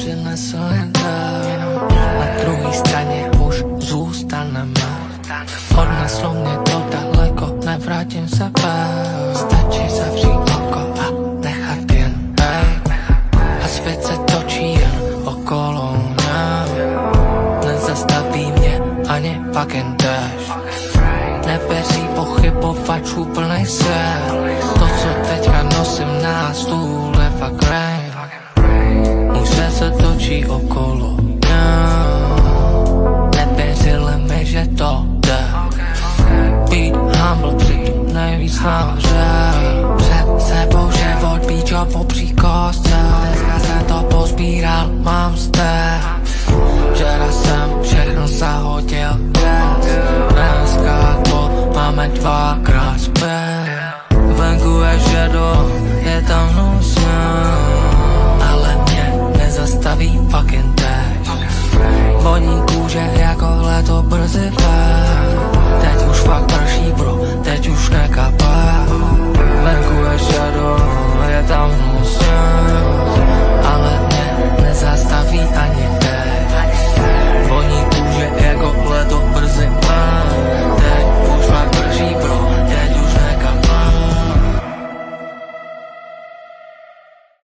si nesl jen tak. Na druhé straně už zůstaneme. Odneslo mě to daleko, nevrátím se pár. Stačí zavřít oko a nechat jen bejt. A svět se točí jen okolo nás. Nezastaví mě ani fucking déšť. Nevěří pochybovačů plnej svět. To, co teďka nosím na stůl, je fakt rain. Můj svět se točí okolo mě. Nevěřili mi, že to jde. Být humble, přitom nejvíc nahoře. Před sebou život, píčo v kostce. Dneska jsem to pozbíral, mám zde. Včera jsem všechno zahodil dnes. Dneska to máme dvakrát zpět. Venku je šedo, je tam nula.